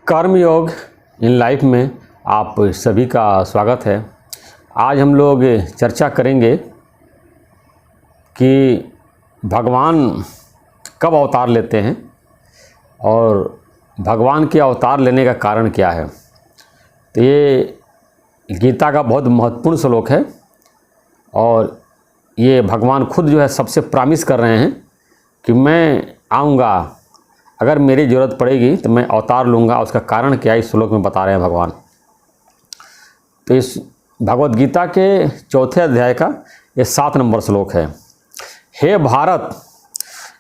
कर्मयोग in life में आप सभी का स्वागत है। आज हम लोग चर्चा करेंगे कि भगवान कब अवतार लेते हैं और भगवान के अवतार लेने का कारण क्या है। तो ये गीता का बहुत महत्वपूर्ण श्लोक है और ये भगवान खुद जो है सबसे प्रॉमिस कर रहे हैं कि मैं आऊँगा, अगर मेरी ज़रूरत पड़ेगी तो मैं अवतार लूँगा। उसका कारण क्या है इस श्लोक में बता रहे हैं भगवान। तो इस भगवत गीता के चौथे अध्याय का ये 7 नंबर श्लोक है। हे भारत,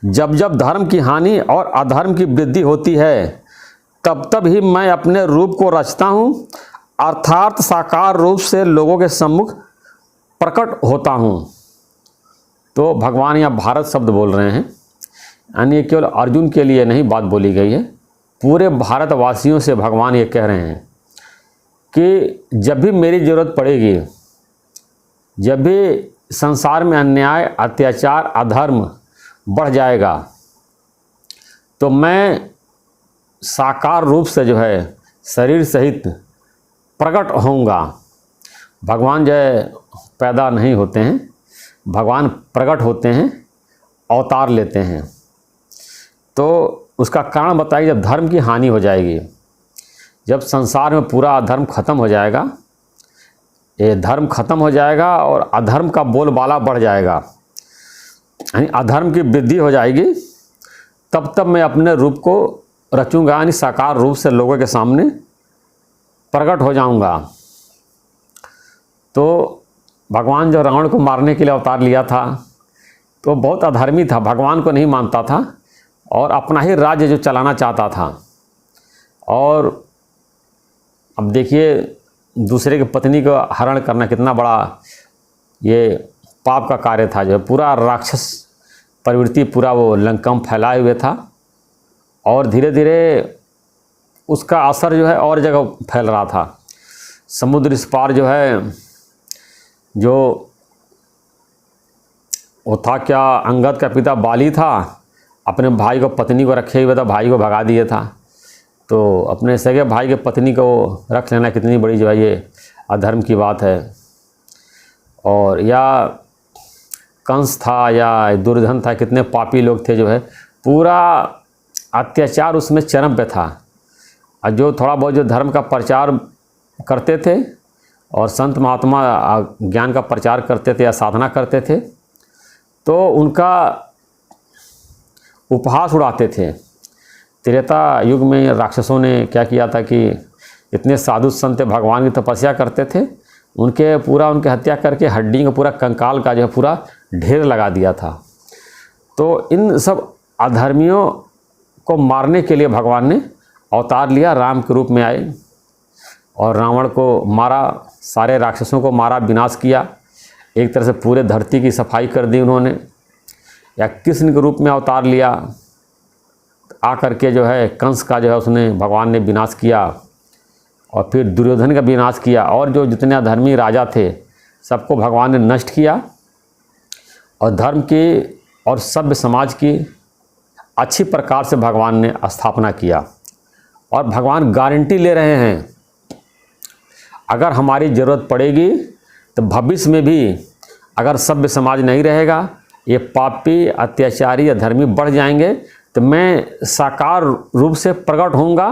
जब जब धर्म की हानि और अधर्म की वृद्धि होती है तब तब ही मैं अपने रूप को रचता हूँ, अर्थात साकार रूप से लोगों के सम्मुख प्रकट होता हूँ। तो भगवान यहाँ भारत शब्द बोल रहे हैं, यानी केवल अर्जुन के लिए नहीं बात बोली गई है, पूरे भारतवासियों से भगवान ये कह रहे हैं कि जब भी मेरी ज़रूरत पड़ेगी, जब भी संसार में अन्याय, अत्याचार, अधर्म बढ़ जाएगा तो मैं साकार रूप से जो है शरीर सहित प्रकट होऊंगा। भगवान जो है पैदा नहीं होते हैं, भगवान प्रकट होते हैं, अवतार लेते हैं। तो उसका कारण बताइए, जब धर्म की हानि हो जाएगी, जब संसार में पूरा अधर्म खत्म हो जाएगा, ये धर्म खत्म हो जाएगा और अधर्म का बोलबाला बढ़ जाएगा, यानी अधर्म की वृद्धि हो जाएगी, तब तब मैं अपने रूप को रचूंगा, यानी साकार रूप से लोगों के सामने प्रकट हो जाऊंगा। तो भगवान जो रावण को मारने के लिए अवतार लिया था तो बहुत अधर्मी था, भगवान को नहीं मानता था और अपना ही राज्य जो चलाना चाहता था। और अब देखिए, दूसरे की पत्नी को हरण करना कितना बड़ा ये पाप का कार्य था। जो पूरा राक्षस प्रवृत्ति पूरा वो लंका में फैलाए हुए था और धीरे धीरे उसका असर जो है और जगह फैल रहा था। समुद्र इस पार जो है, जो वो था क्या, अंगद का पिता बाली था, अपने भाई को पत्नी को रखे हुए था, भाई को भगा दिए था। तो अपने सगे भाई के पत्नी को रख लेना कितनी बड़ी जो है ये अधर्म की बात है। और या कंस था या दुर्योधन था, कितने पापी लोग थे, जो है पूरा अत्याचार उसमें चरम पे था। और जो थोड़ा बहुत जो धर्म का प्रचार करते थे और संत महात्मा ज्ञान का प्रचार करते थे या साधना करते थे, तो उनका उपहास उड़ाते थे। त्रेता युग में राक्षसों ने क्या किया था कि इतने साधु संत भगवान की तपस्या करते थे, उनके हत्या करके हड्डी का पूरा कंकाल का जो है पूरा ढेर लगा दिया था। तो इन सब अधर्मियों को मारने के लिए भगवान ने अवतार लिया, राम के रूप में आए और रावण को मारा, सारे राक्षसों को मारा, विनाश किया, एक तरह से पूरे धरती की सफाई कर दी उन्होंने। या कृष्ण के रूप में अवतार लिया, आकर के जो है कंस का जो है उसने भगवान ने विनाश किया और फिर दुर्योधन का विनाश किया और जो जितने अधर्मी राजा थे सबको भगवान ने नष्ट किया और धर्म की और सभ्य समाज की अच्छी प्रकार से भगवान ने स्थापना किया। और भगवान गारंटी ले रहे हैं, अगर हमारी ज़रूरत पड़ेगी तो भविष्य में भी अगर सभ्य समाज नहीं रहेगा, ये पापी, अत्याचारी, अधर्मी बढ़ जाएंगे, तो मैं साकार रूप से प्रकट होऊंगा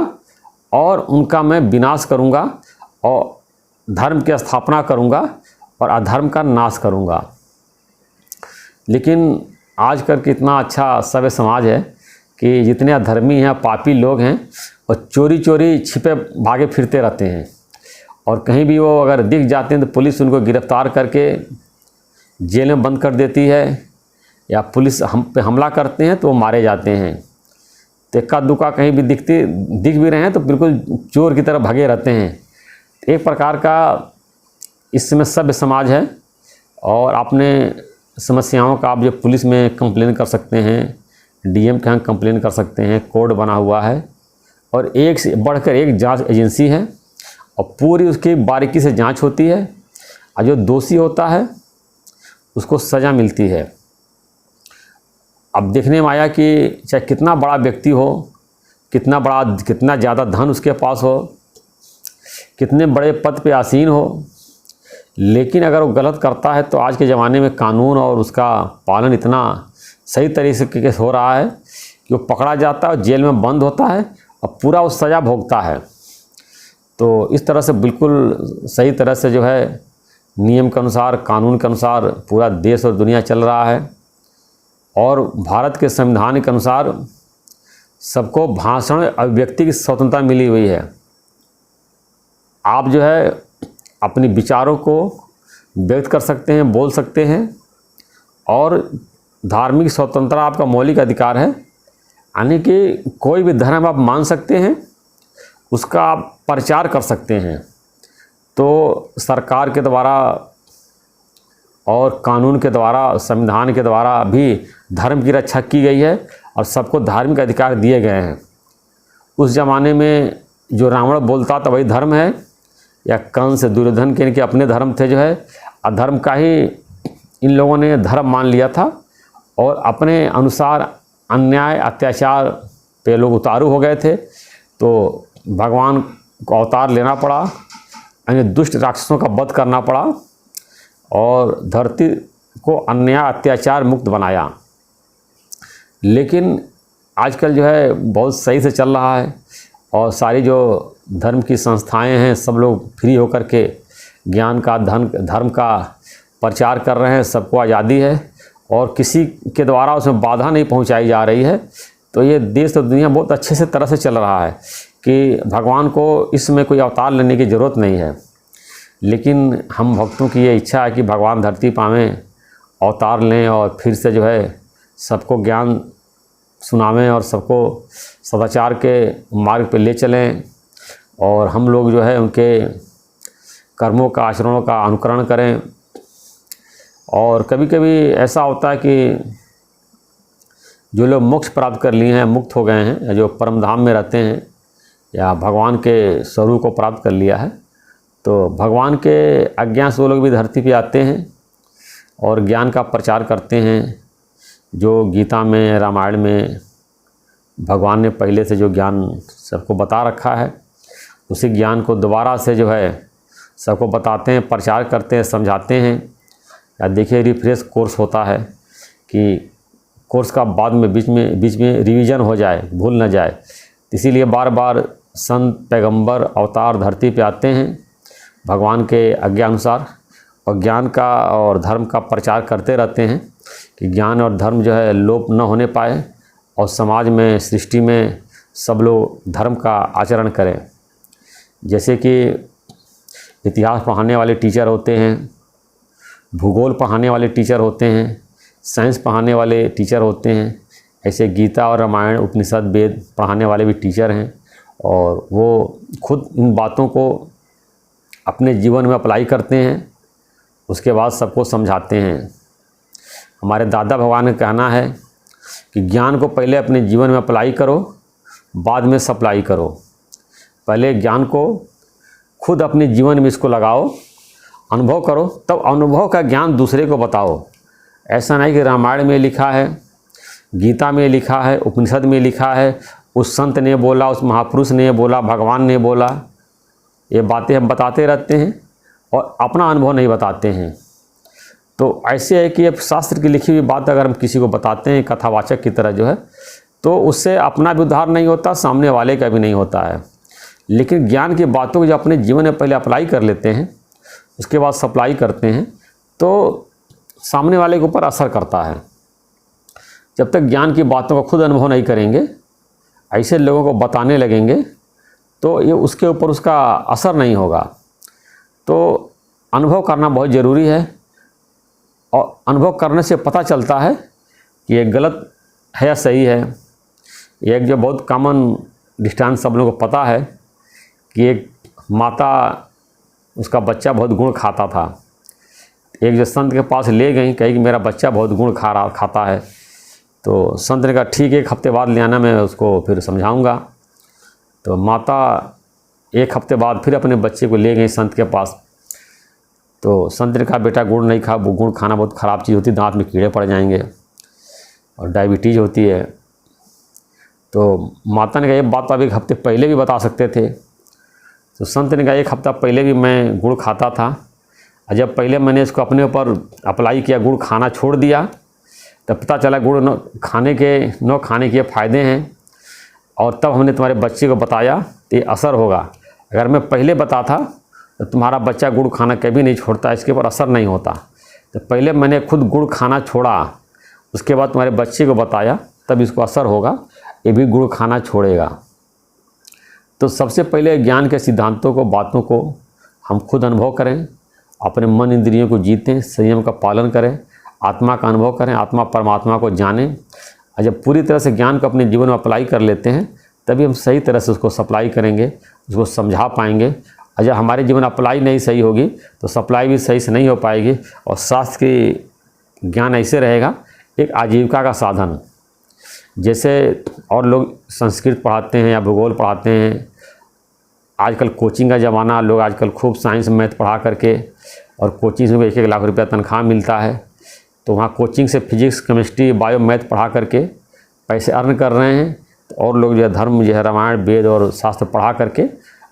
और उनका मैं विनाश करूंगा और धर्म की स्थापना करूंगा और अधर्म का नाश करूंगा। लेकिन आजकल कितना अच्छा सभ्य समाज है कि जितने अधर्मी हैं, पापी लोग हैं, और चोरी चोरी छिपे भागे फिरते रहते हैं और कहीं भी वो अगर दिख जाते हैं तो पुलिस उनको गिरफ्तार करके जेल में बंद कर देती है, या पुलिस हम पे हमला करते हैं तो वो मारे जाते हैं। तो इक्का दुक्का कहीं भी दिख भी रहे हैं तो बिल्कुल चोर की तरह भगे रहते हैं। एक प्रकार का इस समय सभ्य समाज है और अपने समस्याओं का आप जो पुलिस में कंप्लेन कर सकते हैं, डीएम के यहाँ कंप्लेन कर सकते हैं, कोड बना हुआ है और एक से बढ़कर एक जांच एजेंसी है और पूरी उसकी बारीकी से जांच होती है और जो दोषी होता है उसको सज़ा मिलती है। अब देखने में आया कि चाहे कितना बड़ा व्यक्ति हो, कितना ज़्यादा धन उसके पास हो, कितने बड़े पद पे आसीन हो, लेकिन अगर वो गलत करता है तो आज के ज़माने में कानून और उसका पालन इतना सही तरीके से हो रहा है कि वो पकड़ा जाता है और जेल में बंद होता है और पूरा वो सज़ा भोगता है। तो इस तरह से बिल्कुल सही तरह से जो है नियम के अनुसार, कानून के अनुसार पूरा देश और दुनिया चल रहा है। और भारत के संविधान के अनुसार सबको भाषण अभिव्यक्ति की स्वतंत्रता मिली हुई है। आप जो है अपने विचारों को व्यक्त कर सकते हैं, बोल सकते हैं, और धार्मिक स्वतंत्रता आपका मौलिक अधिकार है, यानी कि कोई भी धर्म आप मान सकते हैं, उसका आप प्रचार कर सकते हैं। तो सरकार के द्वारा और कानून के द्वारा, संविधान के द्वारा भी धर्म की रक्षा की गई है और सबको धार्मिक अधिकार दिए गए हैं। उस ज़माने में जो रावण बोलता था वही धर्म है, या कंस दुर्योधन के इनके अपने धर्म थे जो है, अधर्म का ही इन लोगों ने धर्म मान लिया था और अपने अनुसार अन्याय अत्याचार पे लोग उतारू हो गए थे। तो भगवान को अवतार लेना पड़ा, यानी दुष्ट राक्षसों का वध करना पड़ा और धरती को अन्याय अत्याचार मुक्त बनाया। लेकिन आजकल जो है बहुत सही से चल रहा है और सारी जो धर्म की संस्थाएं हैं सब लोग फ्री होकर के ज्ञान का, धर्म का प्रचार कर रहे हैं। सबको आज़ादी है और किसी के द्वारा उसमें बाधा नहीं पहुंचाई जा रही है। तो ये देश और दुनिया बहुत अच्छे से तरह से चल रहा है कि भगवान को इसमें कोई अवतार लेने की ज़रूरत नहीं है। लेकिन हम भक्तों की ये इच्छा है कि भगवान धरती पावें, अवतार लें और फिर से जो है सबको ज्ञान सुनावें और सबको सदाचार के मार्ग पे ले चलें, और हम लोग जो है उनके कर्मों का, आचरणों का अनुकरण करें। और कभी कभी ऐसा होता है कि जो लोग मोक्ष प्राप्त कर लिए हैं, मुक्त हो गए हैं, या जो परम धाम में रहते हैं या भगवान के स्वरूप को प्राप्त कर लिया है, तो भगवान के आज्ञा से वो लोग भी धरती पे आते हैं और ज्ञान का प्रचार करते हैं। जो गीता में, रामायण में भगवान ने पहले से जो ज्ञान सबको बता रखा है, उसी ज्ञान को दोबारा से जो है सबको बताते हैं, प्रचार करते हैं, समझाते हैं। या देखिए रिफ्रेश कोर्स होता है कि कोर्स का बाद में बीच में रिवीजन हो जाए, भूल न जाए। इसीलिए बार बार संत, पैगंबर, अवतार धरती पे आते हैं भगवान के आज्ञा अनुसार और ज्ञान का और धर्म का प्रचार करते रहते हैं कि ज्ञान और धर्म जो है लोप न होने पाए और समाज में, सृष्टि में सब लोग धर्म का आचरण करें। जैसे कि इतिहास पढ़ाने वाले टीचर होते हैं, भूगोल पढ़ाने वाले टीचर होते हैं, साइंस पढ़ाने वाले टीचर होते हैं, ऐसे गीता और रामायण, उपनिषद, वेद पढ़ाने वाले भी टीचर हैं और वो खुद इन बातों को अपने जीवन में अप्लाई करते हैं, उसके बाद सबको समझाते हैं। हमारे दादा भगवान का कहना है कि ज्ञान को पहले अपने जीवन में अप्लाई करो, बाद में सप्लाई करो। पहले ज्ञान को खुद अपने जीवन में इसको लगाओ, अनुभव करो, तब अनुभव का ज्ञान दूसरे को बताओ। ऐसा नहीं कि रामायण में लिखा है, गीता में लिखा है, उपनिषद में लिखा है, उस संत ने बोला, उस महापुरुष ने बोला, भगवान ने बोला। ये बातें हम बताते रहते हैं और अपना अनुभव नहीं बताते हैं। तो ऐसे है कि अब शास्त्र की लिखी हुई बात अगर हम किसी को बताते हैं कथावाचक की तरह जो है, तो उससे अपना भी उद्धार नहीं होता, सामने वाले का भी नहीं होता है। लेकिन ज्ञान की बातों को जो अपने जीवन में पहले अप्लाई कर लेते हैं, उसके बाद सप्लाई करते हैं, तो सामने वाले के ऊपर असर करता है। जब तक ज्ञान की बातों का खुद अनुभव नहीं करेंगे, ऐसे लोगों को बताने लगेंगे, तो ये उसके ऊपर उसका असर नहीं होगा। तो अनुभव करना बहुत ज़रूरी है और अनुभव करने से पता चलता है कि ये गलत है या सही है। एक जो बहुत कॉमन दृष्टांत सब लोगों को पता है कि एक माता, उसका बच्चा बहुत गुड़ खाता था। एक जो संत के पास ले गई, कही कि मेरा बच्चा बहुत गुड़ खाता है। तो संत ने कहा ठीक है, 1 हफ्ते बाद ले आना, मैं उसको फिर समझाऊंगा। तो माता 1 हफ्ते बाद फिर अपने बच्चे को ले गई संत के पास। तो संत ने कहा बेटा गुड़ नहीं खा, वो गुड़ खाना बहुत ख़राब चीज़ होती है, दांत में कीड़े पड़ जाएंगे और डायबिटीज़ होती है। तो माता ने कहा ये बात तो आप 1 हफ्ते पहले भी बता सकते थे। तो संत ने कहा 1 हफ्ता पहले भी मैं गुड़ खाता था, और जब पहले मैंने इसको अपने ऊपर अप्लाई किया, गुड़ खाना छोड़ दिया, तब पता चला गुड़ न खाने के फ़ायदे हैं, और तब हमने तुम्हारे बच्चे को बताया तो ये असर होगा। अगर मैं पहले बताता तो तुम्हारा बच्चा गुड़ खाना कभी नहीं छोड़ता, इसके ऊपर असर नहीं होता। तो पहले मैंने खुद गुड़ खाना छोड़ा, उसके बाद तुम्हारे बच्चे को बताया, तब इसको असर होगा, ये भी गुड़ खाना छोड़ेगा। तो सबसे पहले ज्ञान के सिद्धांतों को, बातों को हम खुद अनुभव करें, अपने मन इंद्रियों को जीतें, संयम का पालन करें, आत्मा का अनुभव करें, आत्मा परमात्मा को जानें। और जब पूरी तरह से ज्ञान को अपने जीवन में अप्लाई कर लेते हैं, तभी हम सही तरह से उसको सप्लाई करेंगे, उसको समझा पाएंगे। और जब हमारे जीवन अप्लाई नहीं सही होगी तो सप्लाई भी सही से नहीं हो पाएगी, और शास्त्र की ज्ञान ऐसे रहेगा एक आजीविका का साधन। जैसे और लोग संस्कृत पढ़ाते हैं या भूगोल पढ़ाते हैं, आजकल कोचिंग का ज़माना, लोग आजकल खूब साइंस मैथ पढ़ा करके, और कोचिंग से 1-1 लाख रुपया तनख्वाह मिलता है, तो वहाँ कोचिंग से फिजिक्स, केमिस्ट्री, बायो, मैथ पढ़ा करके पैसे अर्न कर रहे हैं। और लोग जो है धर्म, जो है रामायण, वेद और शास्त्र पढ़ा करके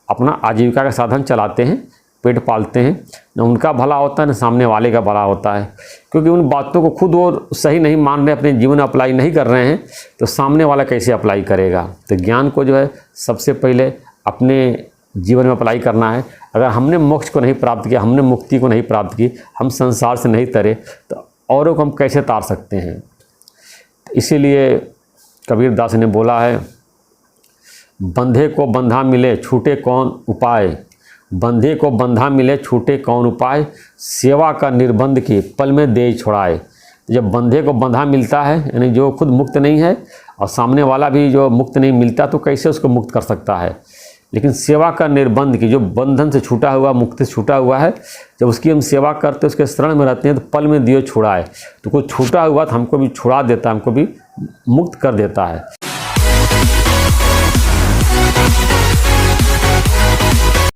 अपना आजीविका का साधन चलाते हैं, पेट पालते हैं। न उनका भला होता है न सामने वाले का भला होता है, क्योंकि उन बातों को खुद वो सही नहीं मान रहे, अपने जीवन में अप्लाई नहीं कर रहे हैं, तो सामने वाला कैसे अप्लाई करेगा। तो ज्ञान को जो है सबसे पहले अपने जीवन में अप्लाई करना है। अगर हमने मोक्ष को नहीं प्राप्त किया, हमने मुक्ति को नहीं प्राप्त की, हम संसार से नहीं तरे, तो औरों को हम कैसे तार सकते हैं। इसीलिए कबीरदास ने बोला है, बंधे को बंधा मिले छूटे कौन उपाय, बंधे को बंधा मिले छूटे कौन उपाय, सेवा का निर्बंध की पल में दे छुड़ाए। जब बंधे को बंधा मिलता है, यानी जो खुद मुक्त नहीं है और सामने वाला भी जो मुक्त नहीं मिलता, तो कैसे उसको मुक्त कर सकता है। लेकिन सेवा का निर्बंध की, जो बंधन से छूटा हुआ, मुक्ति से छूटा हुआ है, जब उसकी हम सेवा करते, उसके शरण में रहते हैं, तो पल में दियो छुड़ाए। तो कोई छूटा हुआ तो हमको भी छुड़ा देता है, हमको भी मुक्त कर देता है।